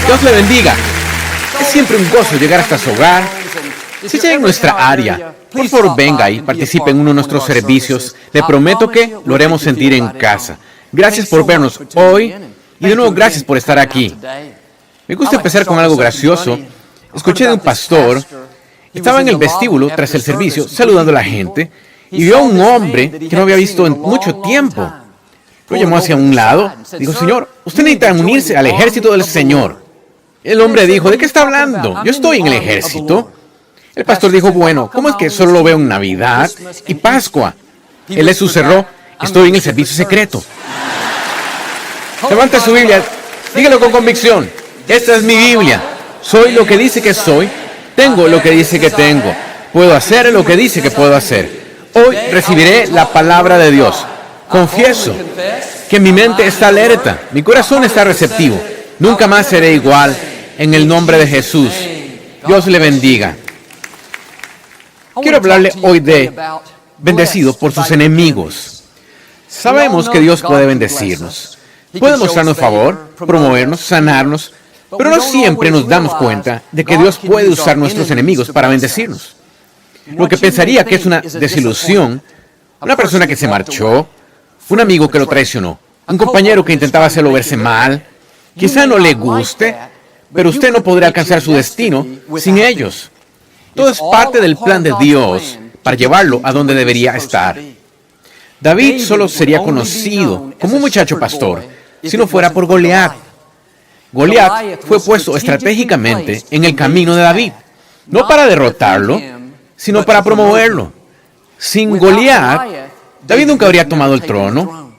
Dios le bendiga. Es siempre un gozo llegar hasta su hogar. Si llega en nuestra área, por favor venga y participe en uno de nuestros servicios. Le prometo que lo haremos sentir en casa. Gracias por vernos hoy y de nuevo gracias por estar aquí. Me gusta empezar con algo gracioso. Escuché de un pastor, estaba en el vestíbulo tras el servicio saludando a la gente y vio a un hombre que no había visto en mucho tiempo. Lo llamó hacia un lado, dijo: Señor, usted necesita unirse al ejército del Señor. El hombre dijo: ¿de qué está hablando? Yo estoy en el ejército. El pastor dijo: bueno, ¿cómo es que solo lo veo en Navidad y Pascua? Él le susurró: estoy en el servicio secreto. Levante su Biblia, dígalo con convicción: esta es mi Biblia. Soy lo que dice que soy, tengo lo que dice que tengo, puedo hacer lo que dice que puedo hacer. Hoy recibiré la palabra de Dios. Confieso que mi mente está alerta, mi corazón está receptivo. Nunca más seré igual, en el nombre de Jesús. Dios le bendiga. Quiero hablarle hoy de bendecido por sus enemigos. Sabemos que Dios puede bendecirnos. Puede mostrarnos favor, promovernos, sanarnos, pero no siempre nos damos cuenta de que Dios puede usar nuestros enemigos para bendecirnos. Lo que pensaría que es una desilusión, una persona que se marchó, un amigo que lo traicionó, un compañero que intentaba hacerlo verse mal, quizá no le guste, pero usted no podrá alcanzar su destino sin ellos. Todo es parte del plan de Dios para llevarlo a donde debería estar. David solo sería conocido como un muchacho pastor si no fuera por Goliat. Goliat fue puesto estratégicamente en el camino de David, no para derrotarlo, sino para promoverlo. Sin Goliat, David nunca habría tomado el trono.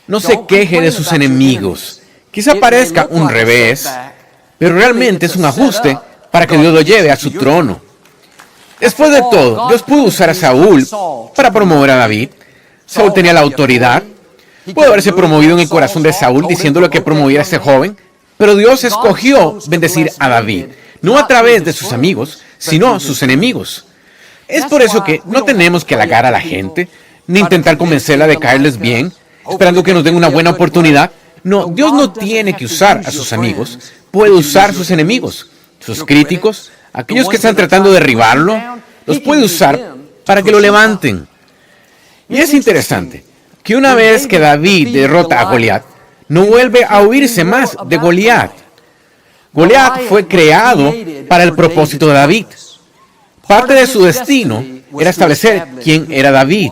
No se queje de sus enemigos. Quizá parezca un revés, pero realmente es un ajuste para que Dios lo lleve a su trono. Después de todo, Dios pudo usar a Saúl para promover a David. Saúl tenía la autoridad. Pudo haberse promovido en el corazón de Saúl diciéndole que promoviera a este joven, pero Dios escogió bendecir a David, no a través de sus amigos, sino sus enemigos. Es por eso que no tenemos que halagar a la gente, ni intentar convencerla de caerles bien, esperando que nos den una buena oportunidad. No, Dios no tiene que usar a sus amigos, puede usar a sus enemigos, sus críticos, aquellos que están tratando de derribarlo, los puede usar para que lo levanten. Y es interesante que una vez que David derrota a Goliat, no vuelve a oírse más de Goliat. Goliat fue creado para el propósito de David. Parte de su destino era establecer quién era David.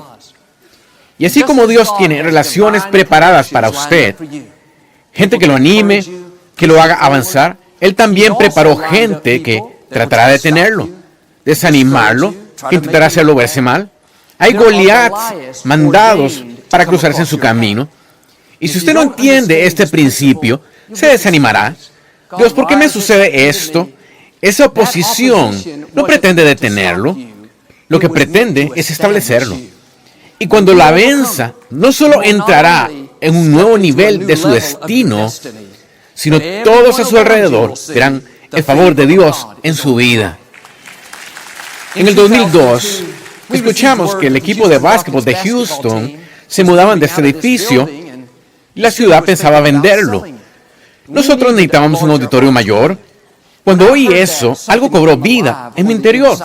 Y así como Dios tiene relaciones preparadas para usted, gente que lo anime, que lo haga avanzar, Él también preparó gente que tratará de detenerlo, desanimarlo, que intentará hacerlo verse mal. Hay Goliaths mandados para cruzarse en su camino. Y si usted no entiende este principio, se desanimará. Dios, ¿por qué me sucede esto? Esa oposición no pretende detenerlo. Lo que pretende es establecerlo. Y cuando la venza, no solo entrará en un nuevo nivel de su destino, sino todos a su alrededor verán el favor de Dios en su vida. En el 2002, escuchamos que el equipo de básquetbol de Houston se mudaban de este edificio y la ciudad pensaba venderlo. Nosotros necesitábamos un auditorio mayor. Cuando oí eso, algo cobró vida en mi interior.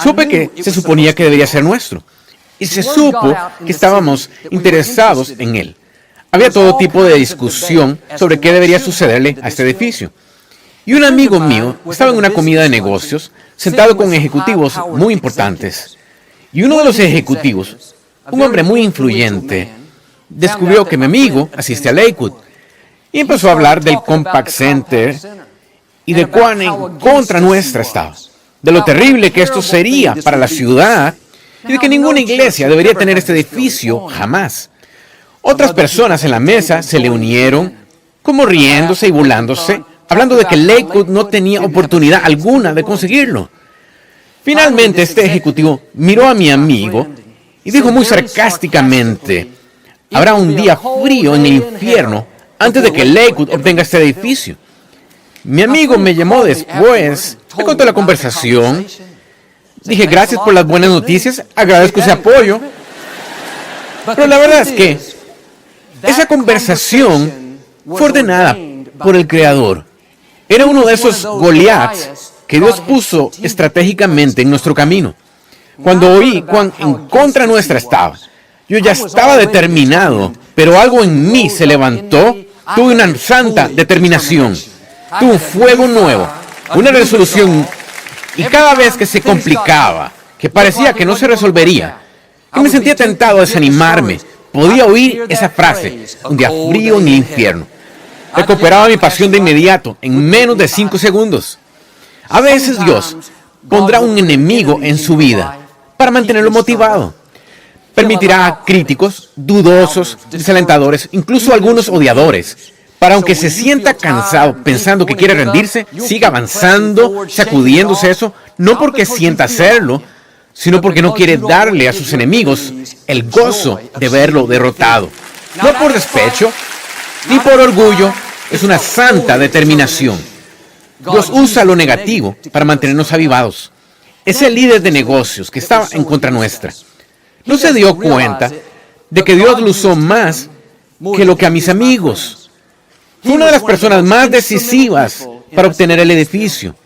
Supe que se suponía que debería ser nuestro. Y se supo que estábamos interesados en él. Había todo tipo de discusión sobre qué debería sucederle a este edificio. Y un amigo mío estaba en una comida de negocios, sentado con ejecutivos muy importantes. Y uno de los ejecutivos, un hombre muy influyente, descubrió que mi amigo asiste a Lakewood. Y empezó a hablar del Compaq Center y de cuán en contra nuestra estaba. De lo terrible que esto sería para la ciudad y de que ninguna iglesia debería tener este edificio jamás. Otras personas en la mesa se le unieron, como riéndose y burlándose, hablando de que Lakewood no tenía oportunidad alguna de conseguirlo. Finalmente, este ejecutivo miró a mi amigo y dijo muy sarcásticamente: habrá un día frío en el infierno antes de que Lakewood obtenga este edificio. Mi amigo me llamó después, me contó la conversación. Dije: gracias por las buenas noticias, agradezco ese apoyo. Pero la verdad es que esa conversación fue ordenada por el Creador. Era uno de esos Goliaths que Dios puso estratégicamente en nuestro camino. Cuando oí cuán en contra nuestra estaba, yo ya estaba determinado, pero algo en mí se levantó. Tuve una santa determinación. Tuve un fuego nuevo, una resolución. Y cada vez que se complicaba, que parecía que no se resolvería, que me sentía tentado a desanimarme, podía oír esa frase: un día frío en el infierno. Recuperaba mi pasión de inmediato, en menos de 5 segundos. A veces Dios pondrá un enemigo en su vida para mantenerlo motivado. Permitirá a críticos, dudosos, desalentadores, incluso algunos odiadores, para aunque se sienta cansado pensando que quiere rendirse, siga avanzando, sacudiéndose eso, no porque sienta hacerlo, sino porque no quiere darle a sus enemigos el gozo de verlo derrotado. No por despecho, ni por orgullo, es una santa determinación. Dios usa lo negativo para mantenernos avivados. Ese líder de negocios que estaba en contra nuestra no se dio cuenta de que Dios lo usó más que lo que a mis amigos. Fue una de las personas más decisivas para obtener el edificio.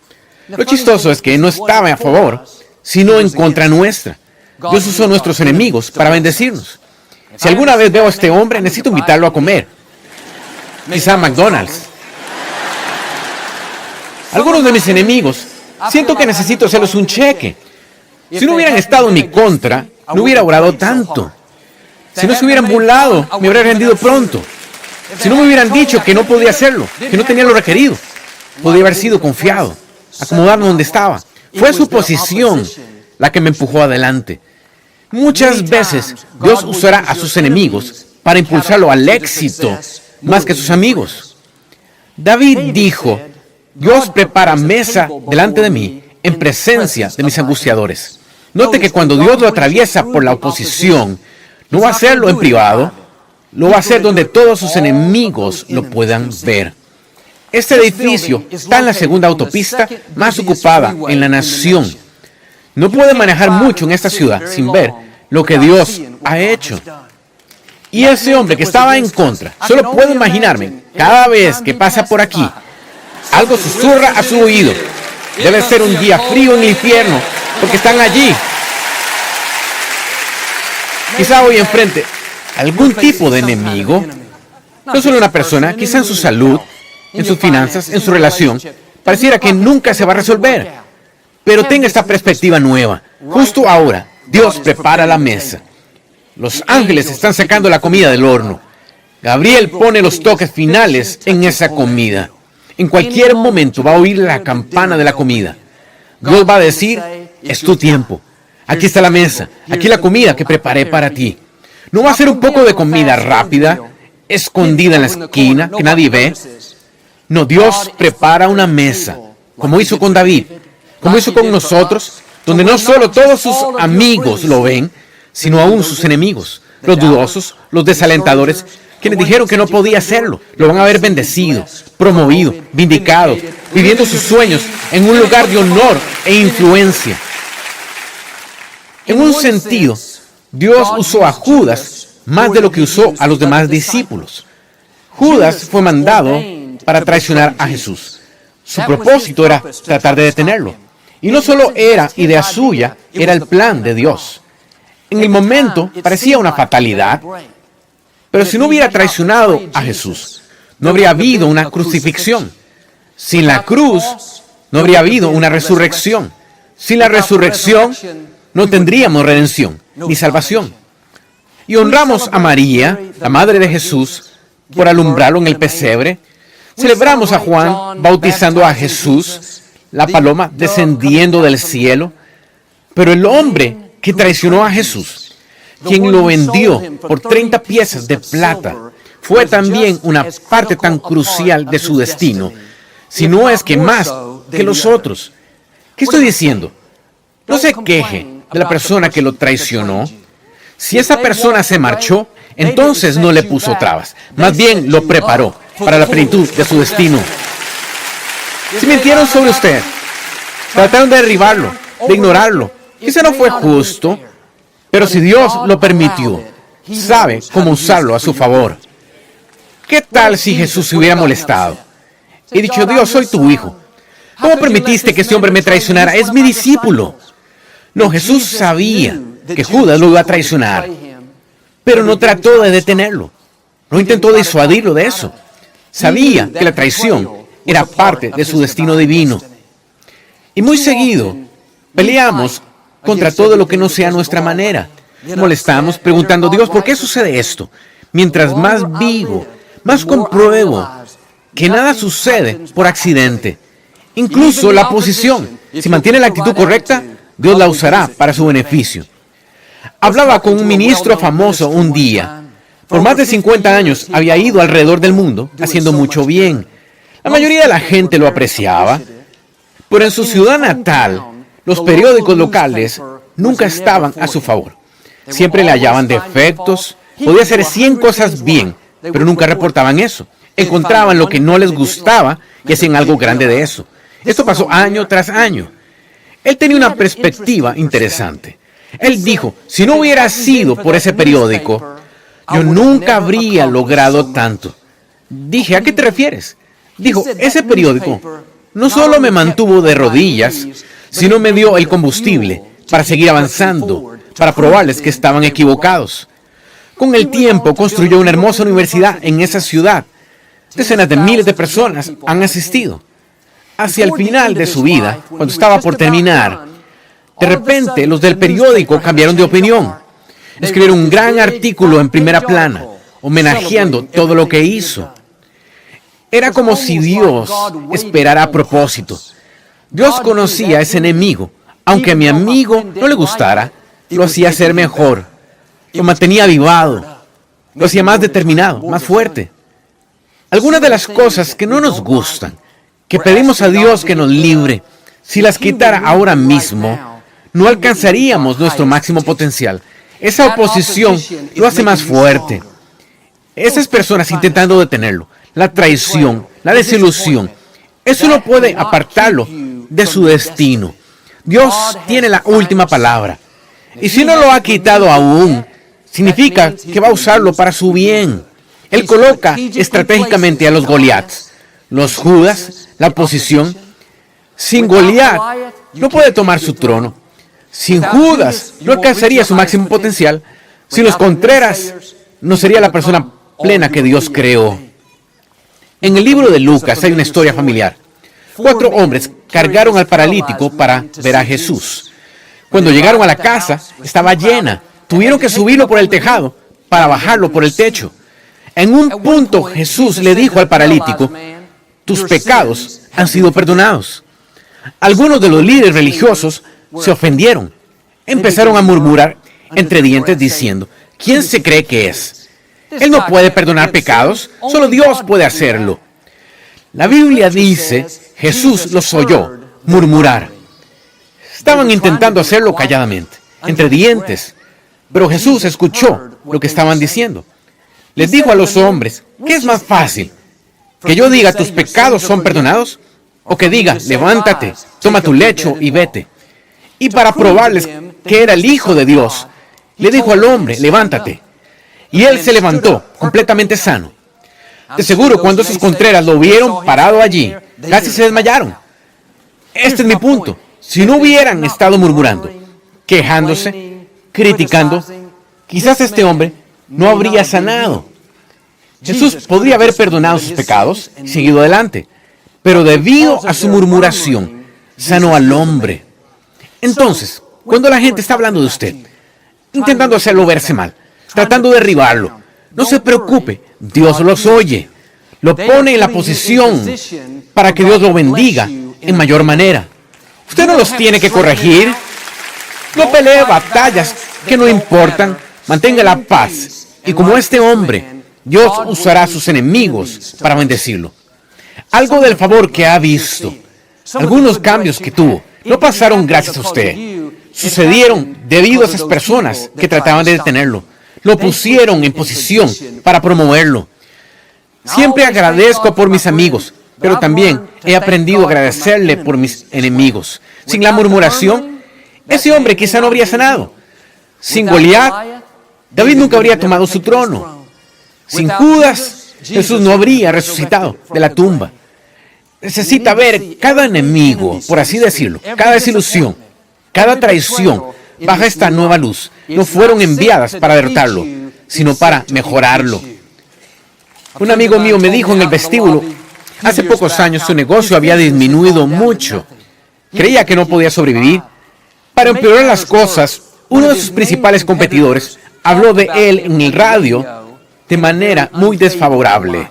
Lo chistoso es que no estaba a favor, sino en contra nuestra. Dios usó a nuestros enemigos para bendecirnos. Si alguna vez veo a este hombre, necesito invitarlo a comer. Quizá a McDonald's. Algunos de mis enemigos, siento que necesito hacerles un cheque. Si no hubieran estado en mi contra, no hubiera orado tanto. Si no se hubieran burlado, me habría rendido pronto. Si no me hubieran dicho que no podía hacerlo, que no tenía lo requerido, podría haber sido confiado, acomodarme donde estaba. Fue su posición la que me empujó adelante. Muchas veces Dios usará a sus enemigos para impulsarlo al éxito más que a sus amigos. David dijo: Dios prepara mesa delante de mí en presencia de mis angustiadores. Note que cuando Dios lo atraviesa por la oposición, no va a hacerlo en privado, lo va a hacer donde todos sus enemigos lo puedan ver. Este edificio está en la segunda autopista más ocupada en la nación. No puede manejar mucho en esta ciudad sin ver lo que Dios ha hecho. Y ese hombre que estaba en contra, solo puedo imaginarme, cada vez que pasa por aquí, algo susurra a su oído: debe ser un día frío en el infierno, porque están allí. Quizá hoy enfrente algún tipo de enemigo, no solo una persona, quizá en su salud, en sus finanzas, en su relación, pareciera que nunca se va a resolver. Pero tenga esta perspectiva nueva. Justo ahora, Dios prepara la mesa. Los ángeles están sacando la comida del horno. Gabriel pone los toques finales en esa comida. En cualquier momento va a oír la campana de la comida. Dios va a decir: es tu tiempo. Aquí está la mesa. Aquí la comida que preparé para ti. No va a ser un poco de comida rápida, escondida en la esquina, que nadie ve. No, Dios prepara una mesa, como hizo con David, como hizo con nosotros, donde no solo todos sus amigos lo ven, sino aún sus enemigos, los dudosos, los desalentadores, quienes dijeron que no podía hacerlo. Lo van a ver bendecido, promovido, vindicado, viviendo sus sueños en un lugar de honor e influencia. En un sentido, Dios usó a Judas más de lo que usó a los demás discípulos. Judas fue mandado para traicionar a Jesús. Su propósito era tratar de detenerlo. Y no solo era idea suya, era el plan de Dios. En el momento parecía una fatalidad, pero si no hubiera traicionado a Jesús, no habría habido una crucifixión. Sin la cruz, no habría habido una resurrección. Sin la resurrección, no tendríamos redención ni salvación. Y honramos a María, la madre de Jesús, por alumbrarlo en el pesebre. Celebramos a Juan bautizando a Jesús, la paloma descendiendo del cielo. Pero el hombre que traicionó a Jesús, quien lo vendió por 30 piezas de plata, fue también una parte tan crucial de su destino, si no es que más que los otros. ¿Qué estoy diciendo? No se queje de la persona que lo traicionó. Si esa persona se marchó, entonces no le puso trabas, más bien lo preparó para la plenitud de su destino. Si mintieron sobre usted, trataron de derribarlo, de ignorarlo, quizá no fue justo, pero si Dios lo permitió, sabe cómo usarlo a su favor. ¿Qué tal si Jesús se hubiera molestado? y dicho, Dios, soy tu hijo. ¿Cómo permitiste que este hombre me traicionara? Es mi discípulo. No, Jesús sabía que Judas lo iba a traicionar, pero no trató de detenerlo. No intentó disuadirlo de eso. Sabía que la traición era parte de su destino divino. Y muy seguido peleamos contra todo lo que no sea nuestra manera. Molestamos preguntando, Dios, ¿por qué sucede esto? Mientras más vivo, más compruebo que nada sucede por accidente. Incluso la posición. Si mantiene la actitud correcta, Dios la usará para su beneficio. Hablaba con un ministro famoso un día. Por más de 50 años había ido alrededor del mundo haciendo mucho bien. La mayoría de la gente lo apreciaba, pero en su ciudad natal, los periódicos locales nunca estaban a su favor. Siempre le hallaban defectos, podía hacer 100 cosas bien, pero nunca reportaban eso. Encontraban lo que no les gustaba y hacían algo grande de eso. Esto pasó año tras año. Él tenía una perspectiva interesante. Él dijo, si no hubiera sido por ese periódico, yo nunca habría logrado tanto. Dije, ¿a qué te refieres? Dijo, ese periódico no solo me mantuvo de rodillas, sino me dio el combustible para seguir avanzando, para probarles que estaban equivocados. Con el tiempo construyó una hermosa universidad en esa ciudad. Decenas de miles de personas han asistido. Hacia el final de su vida, cuando estaba por terminar, de repente los del periódico cambiaron de opinión. Escribieron un gran artículo en primera plana, homenajeando todo lo que hizo. Era como si Dios esperara a propósito. Dios conocía a ese enemigo. Aunque a mi amigo no le gustara, lo hacía ser mejor. Lo mantenía avivado. Lo hacía más determinado, más fuerte. Algunas de las cosas que no nos gustan, que pedimos a Dios que nos libre, si las quitara ahora mismo, no alcanzaríamos nuestro máximo potencial. Esa oposición lo hace más fuerte. Esas personas intentando detenerlo, la traición, la desilusión, eso no puede apartarlo de su destino. Dios tiene la última palabra. Y si no lo ha quitado aún, significa que va a usarlo para su bien. Él coloca estratégicamente a los Goliaths, los Judas, la oposición. Sin Goliat no puede tomar su trono. Sin Judas no alcanzaría su máximo potencial. Sin los Contreras no sería la persona plena que Dios creó. En el libro de Lucas hay una historia familiar. 4 hombres cargaron al paralítico para ver a Jesús. Cuando llegaron a la casa, estaba llena. Tuvieron que subirlo por el tejado para bajarlo por el techo. En un punto Jesús le dijo al paralítico, tus pecados han sido perdonados. Algunos de los líderes religiosos se ofendieron. Empezaron a murmurar entre dientes diciendo, ¿quién se cree que es? Él no puede perdonar pecados, solo Dios puede hacerlo. La Biblia dice, Jesús los oyó murmurar. Estaban intentando hacerlo calladamente, entre dientes, pero Jesús escuchó lo que estaban diciendo. Les dijo a los hombres, ¿qué es más fácil? ¿Que yo diga tus pecados son perdonados? ¿O que diga, levántate, toma tu lecho y vete? Y para probarles que era el Hijo de Dios, le dijo al hombre, levántate. Y él se levantó, completamente sano. De seguro, cuando esos Contreras lo vieron parado allí, casi se desmayaron. Este es mi punto. Si no hubieran estado murmurando, quejándose, criticando, quizás este hombre no habría sanado. Jesús podría haber perdonado sus pecados y seguido adelante, pero debido a su murmuración, sanó al hombre. Entonces, cuando la gente está hablando de usted, intentando hacerlo verse mal, tratando de derribarlo, no se preocupe, Dios los oye. Lo pone en la posición para que Dios lo bendiga en mayor manera. Usted no los tiene que corregir. No pelee batallas que no importan. Mantenga la paz. Y como este hombre, Dios usará a sus enemigos para bendecirlo. Algo del favor que ha visto, algunos cambios que tuvo, no pasaron gracias a usted. Sucedieron debido a esas personas que trataban de detenerlo. Lo pusieron en posición para promoverlo. Siempre agradezco por mis amigos, pero también he aprendido a agradecerle por mis enemigos. Sin la murmuración, ese hombre quizá no habría sanado. Sin Goliat, David nunca habría tomado su trono. Sin Judas, Jesús no habría resucitado de la tumba. necesita ver cada enemigo, por así decirlo, cada desilusión, cada traición, bajo esta nueva luz. No fueron enviadas para derrotarlo, sino para mejorarlo. Un amigo mío me dijo en el vestíbulo, hace pocos años su negocio había disminuido mucho. Creía que no podía sobrevivir. Para empeorar las cosas, uno de sus principales competidores habló de él en el radio de manera muy desfavorable.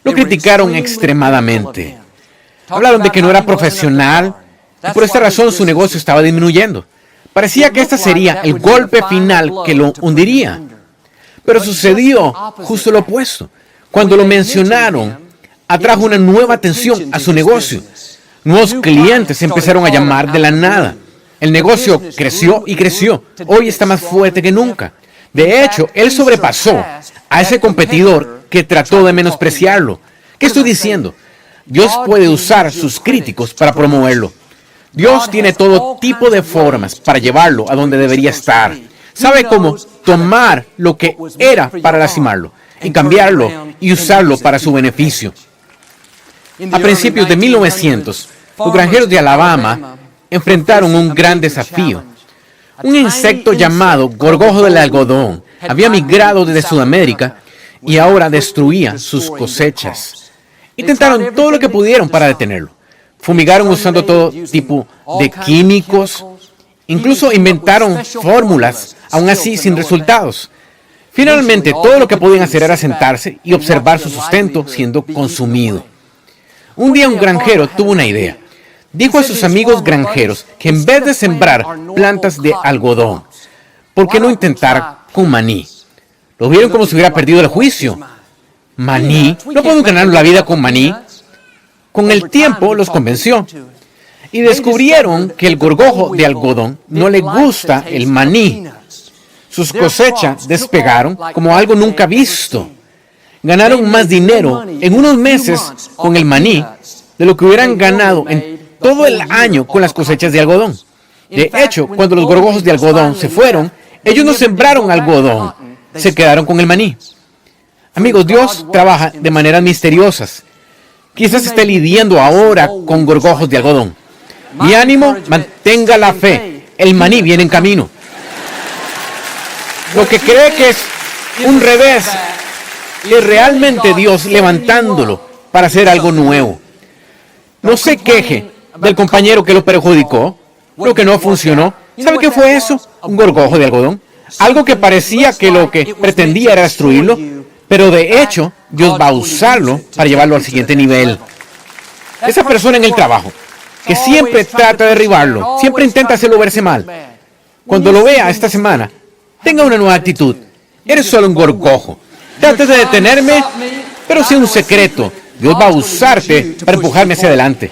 Lo criticaron extremadamente. Hablaron de que no era profesional y por esta razón su negocio estaba disminuyendo. Parecía que este sería el golpe final que lo hundiría. Pero sucedió justo lo opuesto. Cuando lo mencionaron, atrajo una nueva atención a su negocio. Nuevos clientes empezaron a llamar de la nada. El negocio creció y creció. Hoy está más fuerte que nunca. De hecho, él sobrepasó a ese competidor que trató de menospreciarlo. ¿Qué estoy diciendo? Dios puede usar sus críticos para promoverlo. Dios tiene todo tipo de formas para llevarlo a donde debería estar. Sabe cómo tomar lo que era para lastimarlo y cambiarlo y usarlo para su beneficio. A principios de 1900, los granjeros de Alabama enfrentaron un gran desafío. Un insecto llamado gorgojo del algodón había migrado desde Sudamérica y ahora destruía sus cosechas. Intentaron todo lo que pudieron para detenerlo. Fumigaron usando todo tipo de químicos. Incluso inventaron fórmulas, aún así sin resultados. Finalmente, todo lo que podían hacer era sentarse y observar su sustento siendo consumido. Un día un granjero tuvo una idea. Dijo a sus amigos granjeros que en vez de sembrar plantas de algodón, ¿por qué no intentar con maní? Lo vieron como si hubiera perdido el juicio. ¿Maní? ¿No podemos ganar la vida con maní? Con el tiempo los convenció. Y descubrieron que el gorgojo de algodón no le gusta el maní. Sus cosechas despegaron como algo nunca visto. Ganaron más dinero en unos meses con el maní de lo que hubieran ganado en todo el año con las cosechas de algodón. De hecho, cuando los gorgojos de algodón se fueron, ellos no sembraron algodón, se quedaron con el maní. Amigos, Dios trabaja de maneras misteriosas. Quizás esté lidiando ahora con gorgojos de algodón. Mi ánimo, mantenga la fe. El maní viene en camino. Lo que cree que es un revés, es realmente Dios levantándolo para hacer algo nuevo. No se queje del compañero que lo perjudicó, lo que no funcionó. ¿Sabe qué fue eso? Un gorgojo de algodón. Algo que parecía que lo que pretendía era destruirlo, pero de hecho, Dios va a usarlo para llevarlo al siguiente nivel. Esa persona en el trabajo, que siempre trata de derribarlo, siempre intenta hacerlo verse mal. Cuando lo vea esta semana, tenga una nueva actitud. Eres solo un gorgojo. Trate de detenerme, pero sea un secreto. Dios va a usarte para empujarme hacia adelante.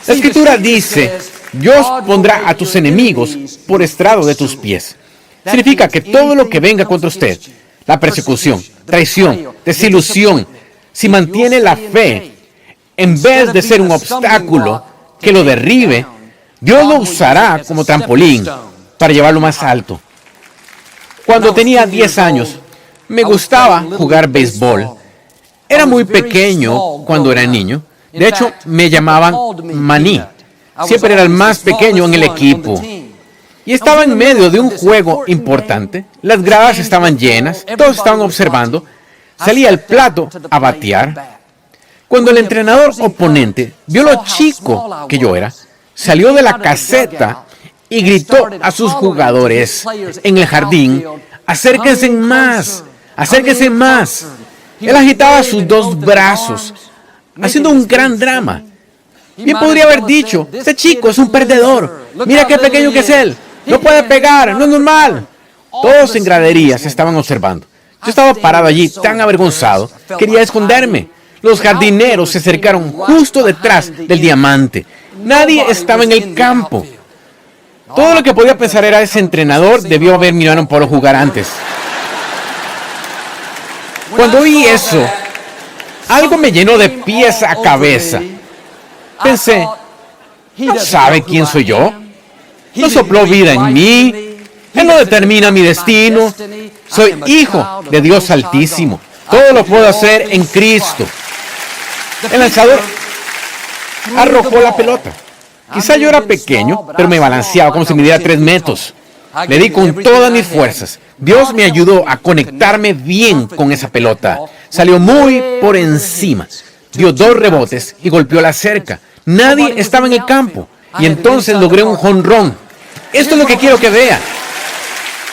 La Escritura dice, Dios pondrá a tus enemigos por estrado de tus pies. Significa que todo lo que venga contra usted, la persecución, traición, desilusión, si mantiene la fe, en vez de ser un obstáculo que lo derribe, Dios lo usará como trampolín para llevarlo más alto. Cuando tenía 10 años, me gustaba jugar béisbol. Era muy pequeño cuando era niño. De hecho, me llamaban Maní. Siempre era el más pequeño en el equipo. Y estaba en medio de un juego importante. Las gradas estaban llenas, todos estaban observando. Salía al plato a batear. Cuando el entrenador oponente vio lo chico que yo era, salió de la caseta y gritó a sus jugadores en el jardín, acérquense más, acérquense más. Él agitaba sus dos brazos, haciendo un gran drama. Bien podría haber dicho, este chico es un perdedor, mira qué pequeño que es él, no puede pegar, no es normal. Todos en graderías estaban observando. Yo estaba parado allí tan avergonzado, quería esconderme. Los jardineros se acercaron justo detrás del diamante. Nadie estaba en el campo. Todo lo que podía pensar era ese entrenador debió haber mirado a un Polo jugar antes. Cuando oí eso, algo me llenó de pies a cabeza. Pensé, ¿no sabe quién soy yo? No sopló vida en mí. Él no determina mi destino. Soy hijo de Dios Altísimo. Todo lo puedo hacer en Cristo. El lanzador arrojó la pelota. Quizá yo era pequeño, pero me balanceaba como si midiera 3 metros. Le di con todas mis fuerzas. Dios me ayudó a conectarme bien con esa pelota. Salió muy por encima. Dio 2 rebotes y golpeó la cerca. Nadie estaba en el campo. Y entonces logré un jonrón. Esto es lo que quiero que vea.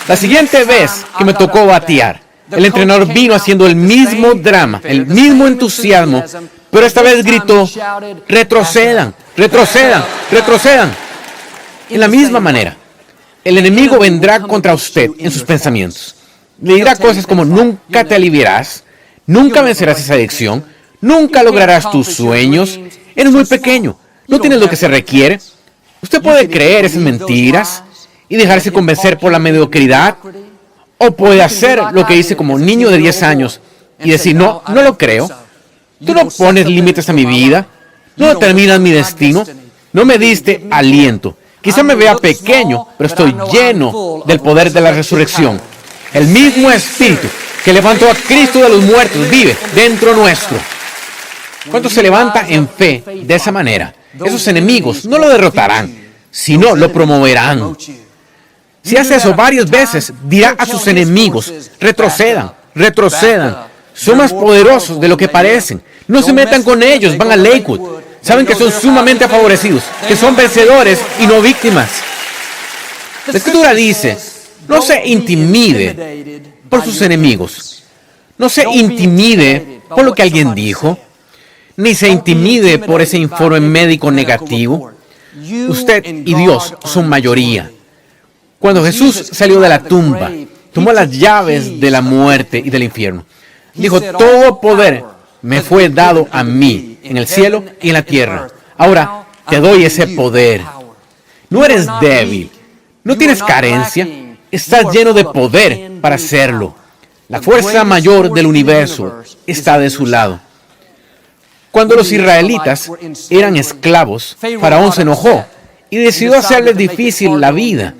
La siguiente vez que me tocó batear, el entrenador vino haciendo el mismo drama, el mismo entusiasmo, pero esta vez gritó: retrocedan, retrocedan, retrocedan. En la misma manera, el enemigo vendrá contra usted en sus pensamientos. Le dirá cosas como: nunca te aliviarás, nunca vencerás esa adicción, nunca lograrás tus sueños, eres muy pequeño, no tienes lo que se requiere. Usted puede creer esas mentiras y dejarse convencer por la mediocridad, o puede hacer lo que hice como niño de 10 años y decir: no, no lo creo. Tú no pones límites a mi vida, no determinas mi destino, no me diste aliento. Quizá me vea pequeño, pero estoy lleno del poder de la resurrección. El mismo Espíritu que levantó a Cristo de los muertos vive dentro nuestro. Cuando se levanta en fe de esa manera, esos enemigos no lo derrotarán, sino lo promoverán. Si hace eso varias veces, dirá a sus enemigos: retrocedan, retrocedan. Son más poderosos de lo que parecen. No se metan con ellos, van a Lakewood. Saben que son sumamente favorecidos, que son vencedores y no víctimas. La Escritura dice: no se intimide por sus enemigos. No se intimide por lo que alguien dijo, ni se intimide por ese informe médico negativo. Usted y Dios son mayoría. Cuando Jesús salió de la tumba, tomó las llaves de la muerte y del infierno. Dijo: todo poder me fue dado a mí, en el cielo y en la tierra. Ahora te doy ese poder. No eres débil, no tienes carencia, estás lleno de poder para hacerlo. La fuerza mayor del universo está de su lado. Cuando los israelitas eran esclavos, Faraón se enojó y decidió hacerles difícil la vida.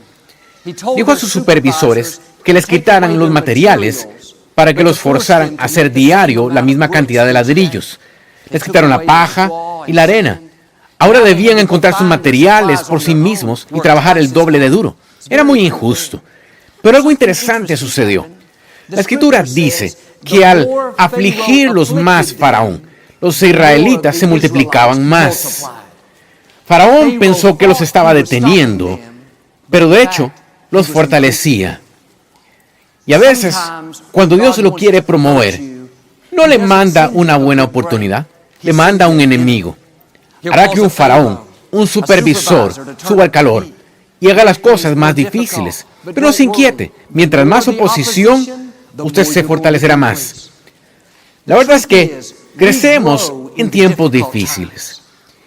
Dijo a sus supervisores que les quitaran los materiales para que los forzaran a hacer diario la misma cantidad de ladrillos. Les quitaron la paja y la arena. Ahora debían encontrar sus materiales por sí mismos y trabajar el doble de duro. Era muy injusto. Pero algo interesante sucedió. La Escritura dice que al afligirlos más Faraón, los israelitas se multiplicaban más. Faraón pensó que los estaba deteniendo, pero de hecho los fortalecía. Y a veces, cuando Dios lo quiere promover, no le manda una buena oportunidad, le manda un enemigo. Hará que un faraón, un supervisor, suba al calor y haga las cosas más difíciles. Pero no se inquiete, mientras más oposición, usted se fortalecerá más. La verdad es que crecemos en tiempos difíciles.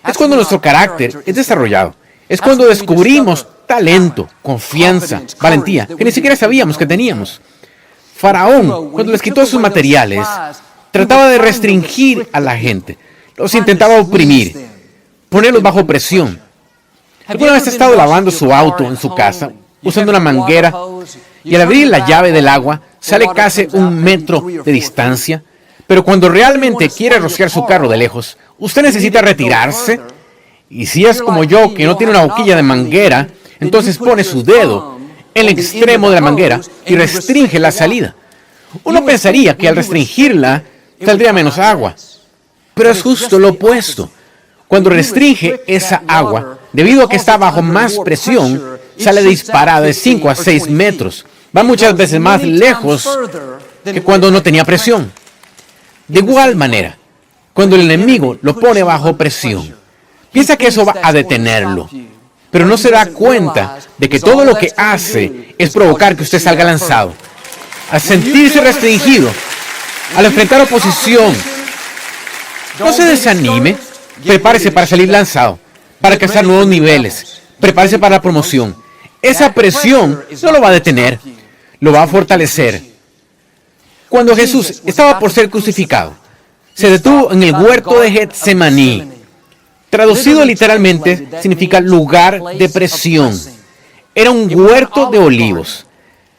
Es cuando nuestro carácter es desarrollado. Es cuando descubrimos talento, confianza, valentía, que ni siquiera sabíamos que teníamos. Faraón, cuando les quitó sus materiales, trataba de restringir a la gente. Los intentaba oprimir, ponerlos bajo presión. ¿Alguna vez ha estado lavando su auto en su casa, usando una manguera, y al abrir la llave del agua, sale casi 1 metro de distancia? Pero cuando realmente quiere rociar su carro de lejos, usted necesita retirarse. Y si es como yo, que no tiene una boquilla de manguera, entonces pone su dedo en el extremo de la manguera y restringe la salida. Uno pensaría que al restringirla saldría menos agua, pero es justo lo opuesto. Cuando restringe esa agua, debido a que está bajo más presión, sale disparada de 5 a 6 metros. Va muchas veces más lejos que cuando no tenía presión. De igual manera, cuando el enemigo lo pone bajo presión, piensa que eso va a detenerlo, pero no se da cuenta de que todo lo que hace es provocar que usted salga lanzado. Al sentirse restringido, al enfrentar oposición, no se desanime, prepárese para salir lanzado, para alcanzar nuevos niveles, prepárese para la promoción. Esa presión no lo va a detener, lo va a fortalecer. Cuando Jesús estaba por ser crucificado, se detuvo en el huerto de Getsemaní. Traducido literalmente, significa lugar de presión. Era un huerto de olivos.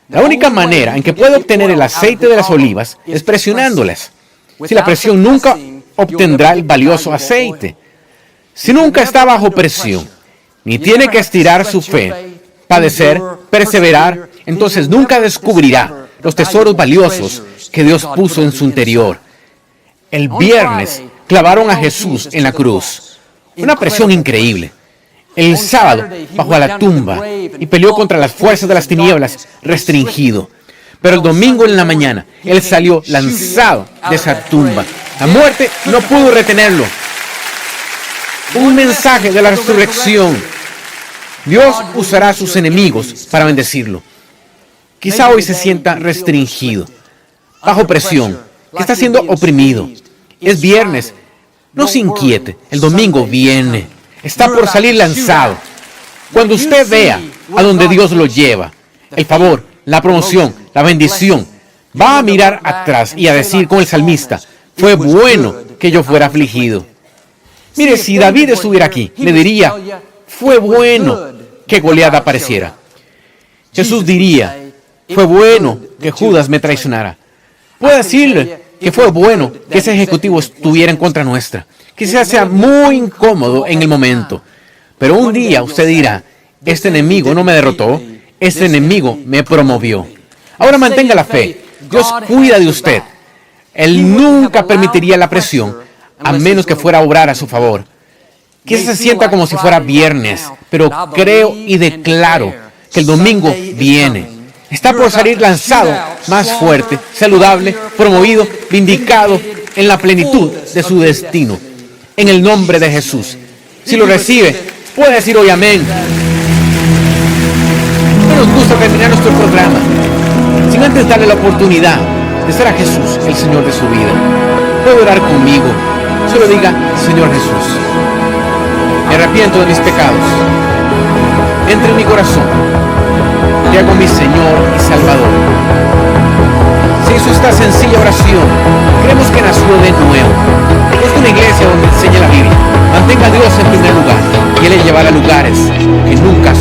La única manera en que puede obtener el aceite de las olivas es presionándolas. Si la presión nunca obtendrá el valioso aceite. Si nunca está bajo presión, ni tiene que estirar su fe, padecer, perseverar, entonces nunca descubrirá los tesoros valiosos que Dios puso en su interior. El viernes clavaron a Jesús en la cruz. Una presión increíble. El sábado bajó a la tumba y peleó contra las fuerzas de las tinieblas, restringido. Pero el domingo en la mañana, Él salió lanzado de esa tumba. La muerte no pudo retenerlo. Un mensaje de la resurrección. Dios usará a sus enemigos para bendecirlo. Quizá hoy se sienta restringido, bajo presión, que está siendo oprimido. Es viernes. No se inquiete. El domingo viene. Está por salir lanzado. Cuando usted vea a donde Dios lo lleva, el favor, la promoción, la bendición, va a mirar atrás y a decir con el salmista, fue bueno que yo fuera afligido. Mire, si David estuviera aquí, le diría, fue bueno que Goliat apareciera. Jesús diría, fue bueno que Judas me traicionara. Puede decirle que fue bueno que ese ejecutivo estuviera en contra nuestra. Quizás sea muy incómodo en el momento, pero un día usted dirá, este enemigo no me derrotó, este enemigo me promovió. Ahora mantenga la fe. Dios cuida de usted. Él nunca permitiría la presión, a menos que fuera a obrar a su favor. Quizás se sienta como si fuera viernes, pero creo y declaro que el domingo viene. Está por salir lanzado, más fuerte, saludable, promovido, vindicado en la plenitud de su destino. En el nombre de Jesús. Si lo recibe, puede decir hoy amén. No nos gusta terminar nuestro programa sin antes darle la oportunidad de ser a Jesús el Señor de su vida. Puede orar conmigo. Solo diga, Señor Jesús, me arrepiento de mis pecados. Entra en mi corazón. Te hago mi Señor y Salvador. Si hizo esta sencilla oración, creemos que nació de nuevo. Es una iglesia donde enseña la Biblia. Mantenga a Dios en primer lugar y Él le llevará a lugares que nunca